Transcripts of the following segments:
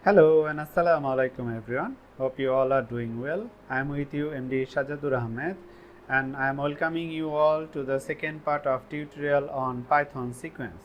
Hello and Assalamu alaikum everyone. Hope you all are doing well. I am with you MD Shajadur Ahmed and I am welcoming you all to the second part of tutorial on Python sequence.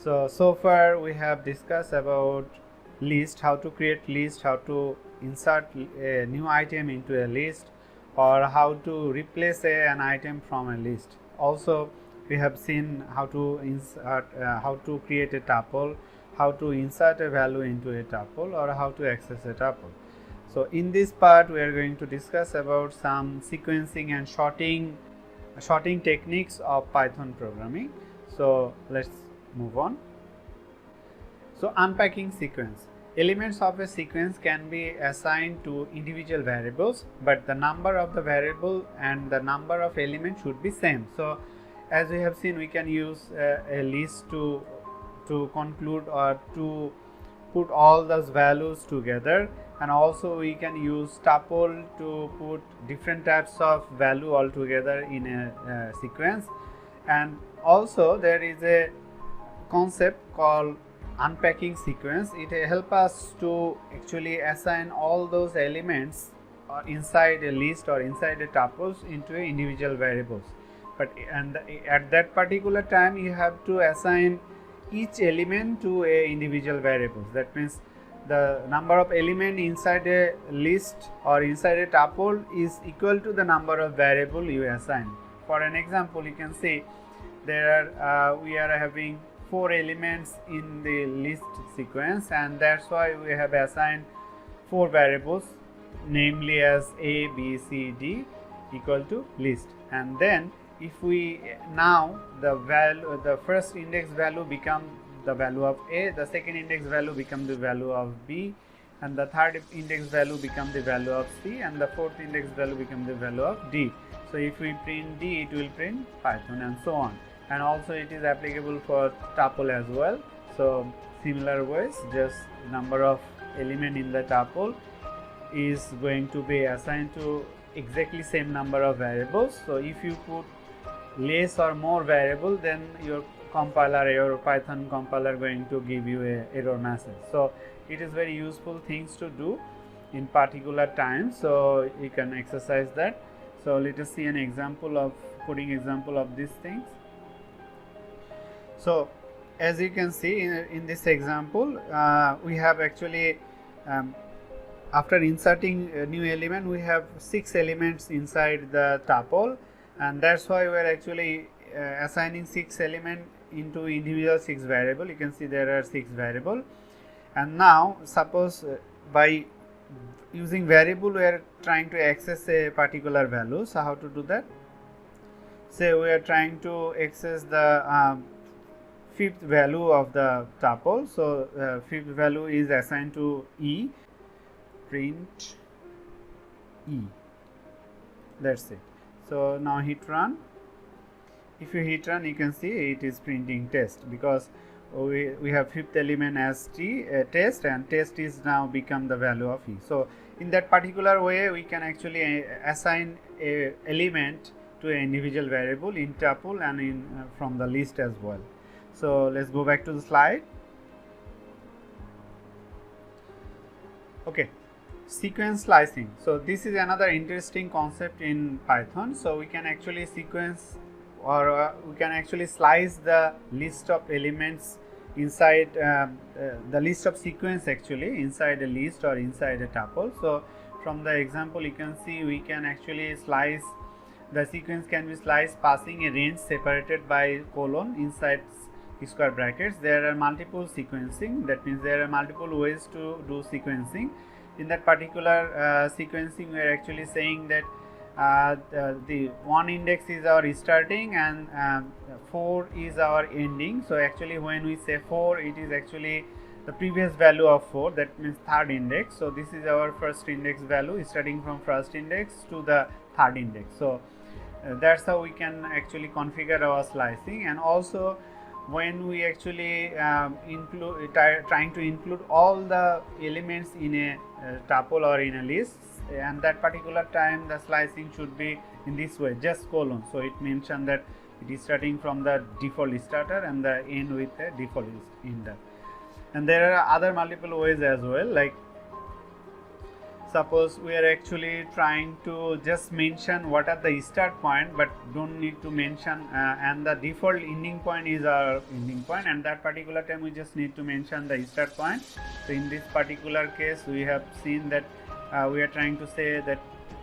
So far we have discussed about list, how to create list, how to insert a new item into a list, or how to replace an item from a list. Also we have seen how to insert, how to create a tuple, how to insert a value into a tuple, or how to access a tuple. So in this part we are going to discuss about some sequencing and sorting techniques of Python programming. So let's move on. So unpacking sequence. Elements of a sequence can be assigned to individual variables, but the number of the variable and the number of elements should be same. So as we have seen, we can use a list to conclude or to put all those values together, and also we can use tuple to put different types of value all together in a sequence. And also there is a concept called unpacking sequence. It helps us to actually assign all those elements inside a list or inside a tuples into individual variables, but at that particular time you have to assign each element to a individual variables. That means the number of element inside a list or inside a tuple is equal to the number of variable you assign. For an example, you can see there are we are having 4 elements in the list sequence, and that's why we have assigned 4 variables, namely as A, B, C, D equal to list. And then if we now the first index value become the value of A, the second index value become the value of B, and the third index value become the value of C, and the fourth index value become the value of D. So if we print D, it will print Python, and so on. And also it is applicable for tuple as well. So similar ways, just number of element in the tuple is going to be assigned to exactly same number of variables. So if you put less or more variable, then your Python compiler going to give you a error message. So it is very useful things to do in particular times, so you can exercise that. So let us see an example of these things. So as you can see in this example, we have actually after inserting a new element, we have 6 elements inside the tuple, and that's why we are actually assigning 6 element into individual 6 variable. You can see there are 6 variable, and now suppose by using variable we are trying to access a particular value. So how to do that? Say we are trying to access the fifth value of the tuple. So fifth value is assigned to E. Print E. That's it. So now hit run. If you hit run, you can see it is printing test, because we have fifth element as test, and test is now become the value of E. So in that particular way we can actually assign a element to an individual variable in tuple and in from the list as well. So let's go back to the slide. Okay, sequence slicing. So this is another interesting concept in Python. So we can actually sequence, or we can actually slice the list of elements inside the list of sequence actually inside a list or inside a tuple. So from the example you can see we can actually slice the sequence, can be sliced passing a range separated by colon inside square brackets. There are multiple sequencing, that means there are multiple ways to do sequencing. In that particular sequencing we are actually saying that the one index is our starting and 4 is our ending. So actually when we say 4, it is actually the previous value of 4, that means third index. So this is our first index value starting from first index to the third index. So that's how we can actually configure our slicing. And also when we actually trying to include all the elements in a tuple or in a list, and that particular time the slicing should be in this way, just colon. So it mentioned that it is starting from the default starter and the end with the default ender. And there are other multiple ways as well, like suppose we are actually trying to just mention what are the start point, but don't need to mention and the default ending point is our ending point, and that particular time we just need to mention the start point. So in this particular case we have seen that we are trying to say that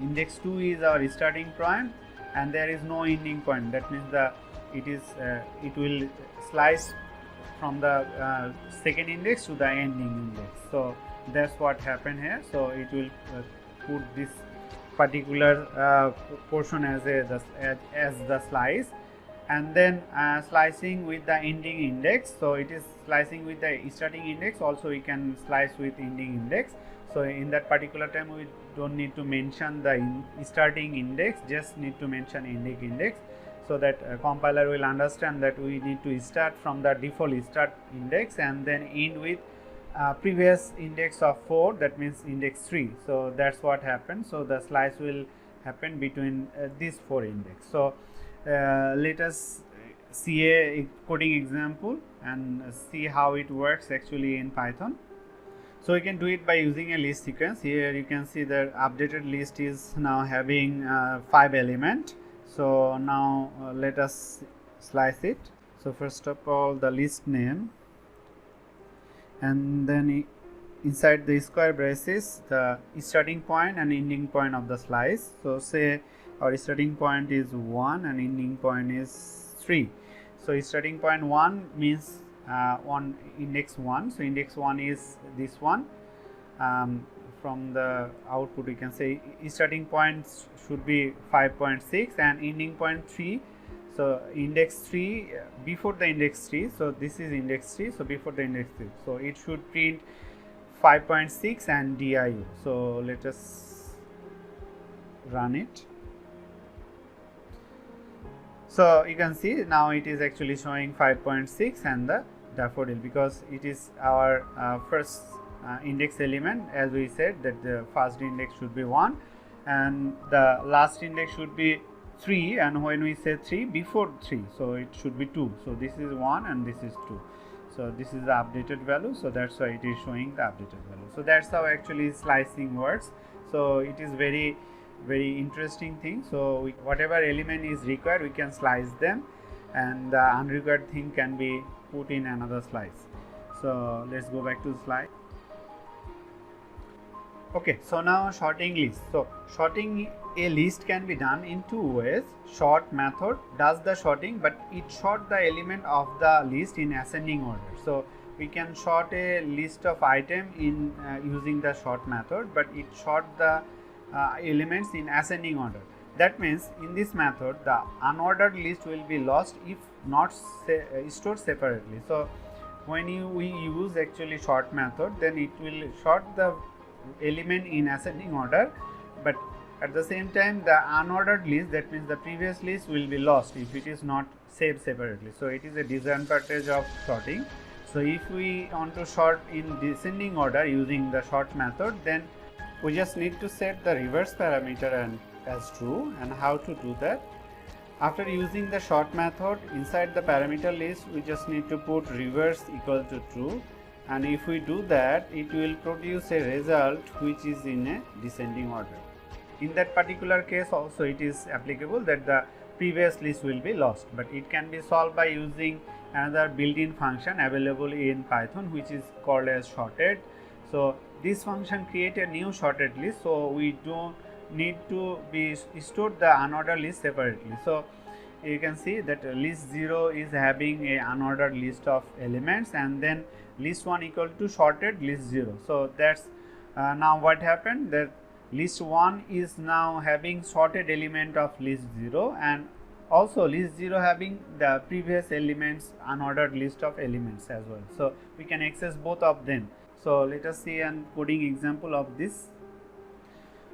index 2 is our starting point and there is no ending point. That means it will slice from the second index to the ending index. So that's what happened here. So it will put this particular portion as the slice, and then slicing with the ending index. So it is slicing with the starting index, also we can slice with ending index. So in that particular time we don't need to mention the starting index, just need to mention ending index, so that compiler will understand that we need to start from the default start index and then end with previous index of 4, that means index 3. So that's what happens. So the slice will happen between these 4 index. So let us see a coding example and see how it works actually in Python. So we can do it by using a list sequence. Here you can see the updated list is now having 5 elements. So now let us slice it. So first of all, the list name, and then inside the square braces the starting point and ending point of the slice. So say our starting point is 1 and ending point is 3. So starting point 1 means on index 1. So index 1 is this one. From the output we can say starting point should be 5.6 and ending point 3. So index 3 before the index 3, so this is index 3, so before the index 3, so it should print 5.6 and DIU. So let us run it. So you can see now it is actually showing 5.6 and the daffodil, because it is our first index element, as we said that the first index should be 1 and the last index should be 3, and when we say 3 before 3, so it should be 2. So this is 1 and this is 2. So this is the updated value, so that's why it is showing the updated value. So that's how actually slicing works. So it is very interesting thing. So whatever element is required we can slice them, and the unrequired thing can be put in another slice. So let's go back to the slide. Okay, so now sorting list. So sorting a list can be done in 2 ways. Sort method does the sorting, but it sort the element of the list in ascending order. So we can sort a list of item in using the sort method, but it sort the elements in ascending order. That means in this method the unordered list will be lost if not stored separately. So when we use actually sort method, then it will sort the element in ascending order, but at the same time the unordered list, that means the previous list, will be lost if it is not saved separately. So it is a disadvantage of sorting. So if we want to sort in descending order using the sort method, then we just need to set the reverse parameter and as true. And how to do that? After using the sort method, inside the parameter list we just need to put reverse equal to true, and if we do that it will produce a result which is in a descending order. In that particular case also it is applicable that the previous list will be lost, but it can be solved by using another built-in function available in Python which is called as sorted. So this function create a new sorted list, so we don't need to be stored the unordered list separately. So you can see that list 0 is having a unordered list of elements, and then list 1 equal to sorted list 0. So that's now what happened, that list 1 is now having sorted element of list 0, and also list 0 having the previous elements unordered list of elements as well. So we can access both of them. So let us see an coding example of this.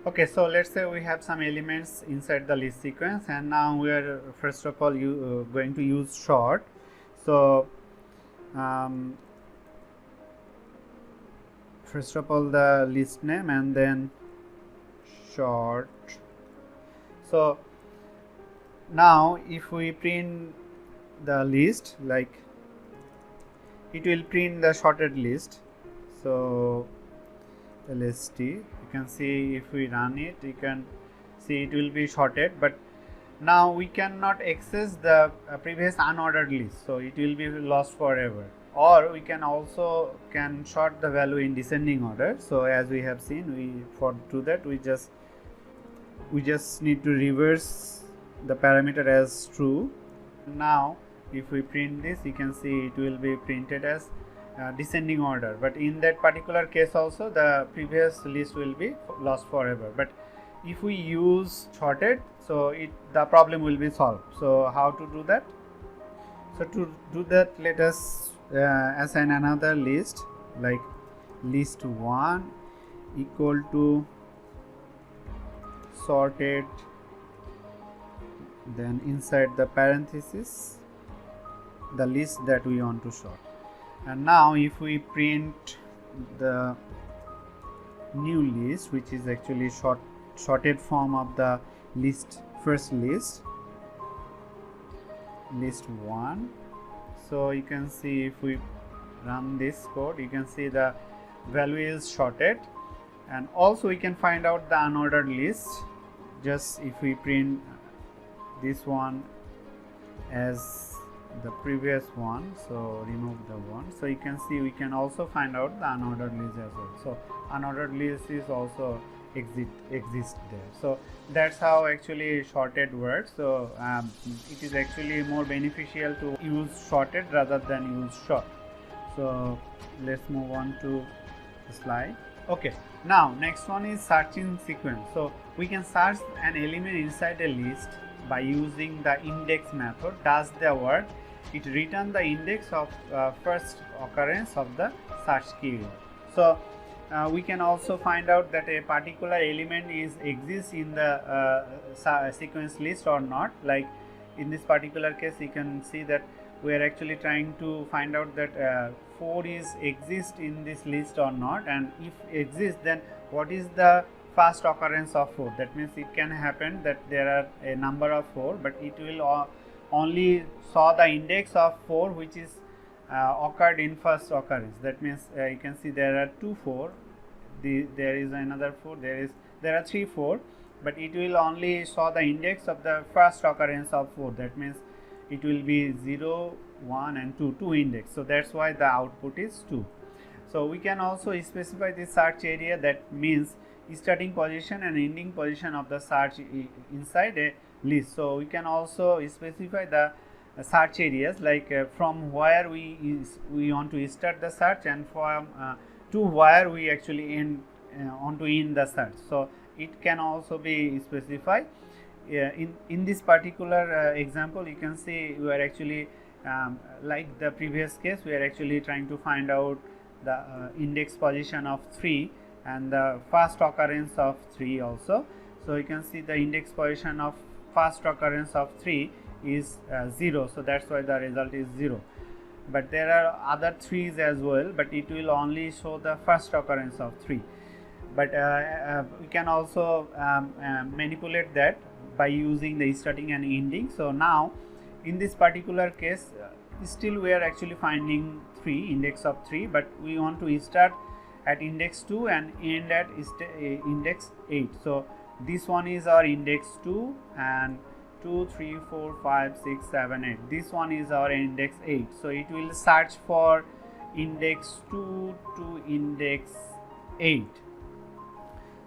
Okay, so let's say we have some elements inside the list sequence, and now we are first of all going to use sort. So first of all the list name and then sort. So now if we print the list, like it will print the sorted list. So lst, you can see if we run it, you can see it will be sorted, but now we cannot access the previous unordered list, so it will be lost forever. Or we can also sort the value in descending order. So as we have seen, for do that we just need to reverse the parameter as true. Now if we print this, you can see it will be printed as descending order, but in that particular case also the previous list will be lost forever. But if we use sorted, so the problem will be solved. So how to do that? So to do that, let us assign another list, like list 1 equal to sorted, then inside the parenthesis the list that we want to sort. And now if we print the new list, which is actually sorted form of the first list 1, so you can see if we run this code, you can see the value is sorted. And also we can find out the unordered list just if we print this one as the previous one, so remove the one, so you can see we can also find out the unordered list as well. So unordered list is also exist there. So that's how actually sorted works. So it is actually more beneficial to use sorted rather than use sort. So let's move on to the slide. Okay, now next one is searching sequence. So we can search an element inside a list by using the index method. Does the work? It returns the index of first occurrence of the search keyword. So we can also find out that a particular element exists in the sequence list or not. Like in this particular case, you can see that we are actually trying to find out that 4 exists in this list or not, and if exists, then what is the first occurrence of 4. That means it can happen that there are a number of 4, but it will only saw the index of 4 which is occurred in first occurrence. That means you can see there are 2 4, there is another 4, there are 3 4, but it will only saw the index of the first occurrence of 4. That means it will be 0 1 and 2 index, so that's why the output is 2. So we can also specify the search area, that means starting position and ending position of the search inside a list. So we can also specify the search areas, like from where we want to start the search and from to where we actually want to end the search. So it can also be specified. In this particular example, you can see we are actually like the previous case, we are actually trying to find out the index position of 3 and the first occurrence of 3 also. So you can see the index position of first occurrence of 3 is 0, so that's why the result is 0. But there are other 3's as well, but it will only show the first occurrence of 3. But we can also manipulate that by using the starting and ending. So now in this particular case, still we are actually finding 3, index of 3, but we want to start at index 2 and end at index 8. So this one is our index 2, and 2 3 4 5 6 7 8, this one is our index 8. So it will search for index 2 to index 8.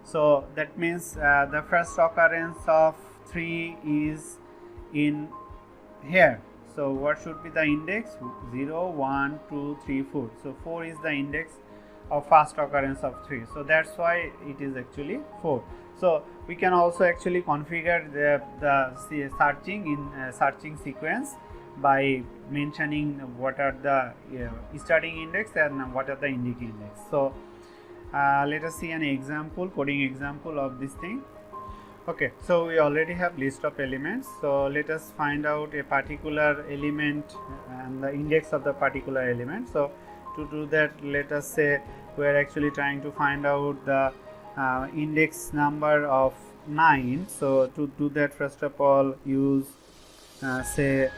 So that means the first occurrence of 3 is in here. So what should be the index? 0 1 2 3 4. So 4 is the index of first occurrence of 3. So that's why it is actually 4. So we can also actually configure the searching in searching sequence by mentioning what are the starting index and what are the ending index. So let us see an example, coding example of this thing. Okay, so we already have list of elements. So let us find out a particular element and the index of the particular element. So to do that, let us say we are actually trying to find out the index number of 9. So to do that, first of all, use say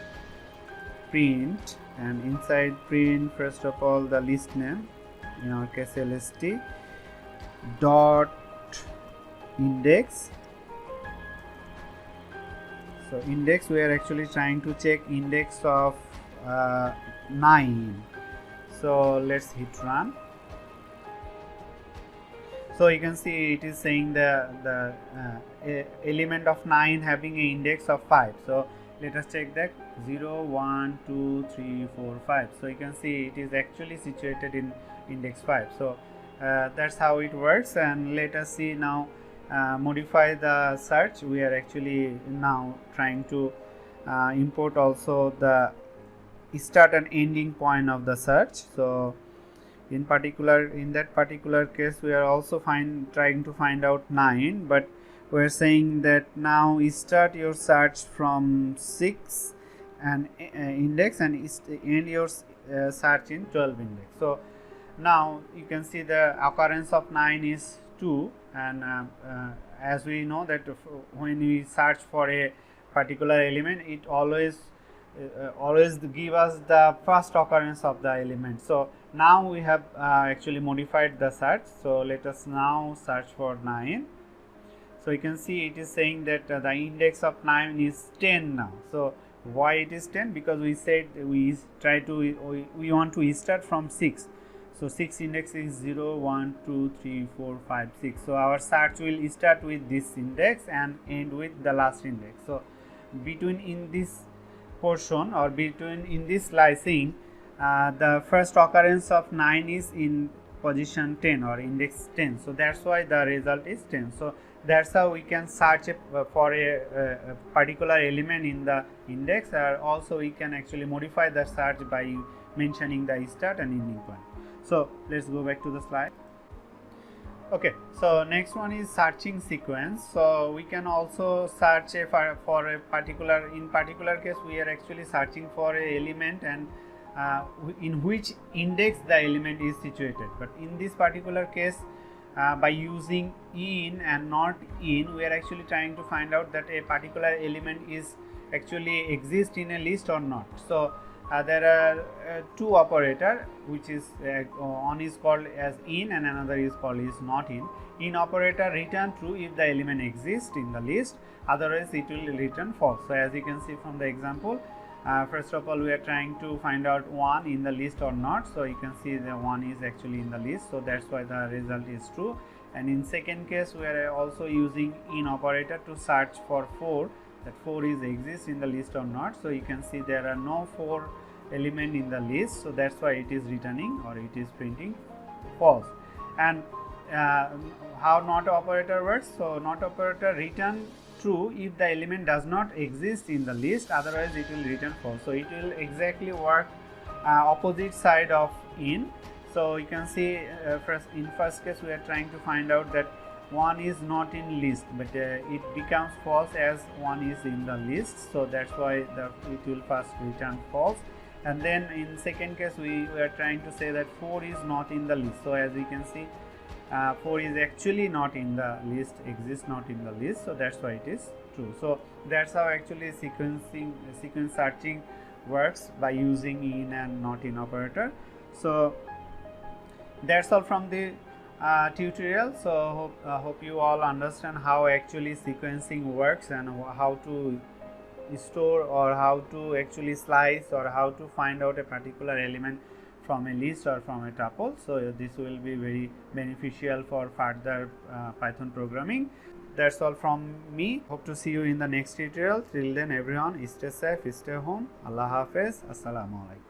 print, and inside print, first of all, the list name, in our case lst dot index. So index, we are actually trying to check index of 9. So let's hit run. So you can see it is saying the element of 9 having an index of 5. So let us check that 0, 1, 2, 3, 4, 5. So you can see it is actually situated in index 5. So that's how it works. And let us see now, modify the search. We are actually now trying to import also the start and ending point of the search. So in that particular case, we are also trying to find out 9, but we are saying that now start your search from 6 and index, and end your search in 12 index. So now you can see the occurrence of 9 is 2, and as we know that when we search for a particular element, it always give us the first occurrence of the element. So now we have actually modified the search. So let us now search for 9. So you can see it is saying that the index of 9 is 10 now. So why it is 10? Because we said we want to start from 6. So 6 index is 0, 1, 2, 3, 4, 5, 6. So our search will start with this index and end with the last index. So between in this portion, or between in this slicing, the first occurrence of 9 is in position 10 or index 10. So that's why the result is 10. So that's how we can search for a particular element in the index, or also we can actually modify the search by mentioning the start and ending point. So let's go back to the slide. Okay, so next one is searching sequence. So we can also search for a particular case, we are actually searching for a element and in which index the element is situated. But in this particular case, by using in and not in, we are actually trying to find out that a particular element is actually exist in a list or not. So there are two operators, which is one is called as in and another is called is not in. In operator return true if the element exists in the list, otherwise it will return false. So as you can see from the example, first of all we are trying to find out 1 in the list or not. So you can see the 1 is actually in the list, so that's why the result is true. And in second case, we are also using in operator to search for 4, that 4 is exists in the list or not. So you can see there are no 4 element in the list, so that's why it is returning or it is printing false. And how not operator works? So not operator return true if the element does not exist in the list, otherwise it will return false. So it will exactly work opposite side of in. So you can see in first case we are trying to find out that 1 is not in list, but it becomes false as 1 is in the list. So that's why it will first return false. And then in second case we are trying to say that 4 is not in the list. So as you can see, 4 is actually not in the list, exists not in the list. So that's why it is true. So that's how actually sequence searching works, by using in and not in operator. So that's all from the tutorial. So hope you all understand how actually sequencing works and how to store or how to actually slice or how to find out a particular element from a list or from a tuple. So this will be very beneficial for further Python programming. That's all from me. Hope to see you in the next tutorial. Till then everyone, stay safe, stay home. Allah Hafiz. Assalamu alaikum.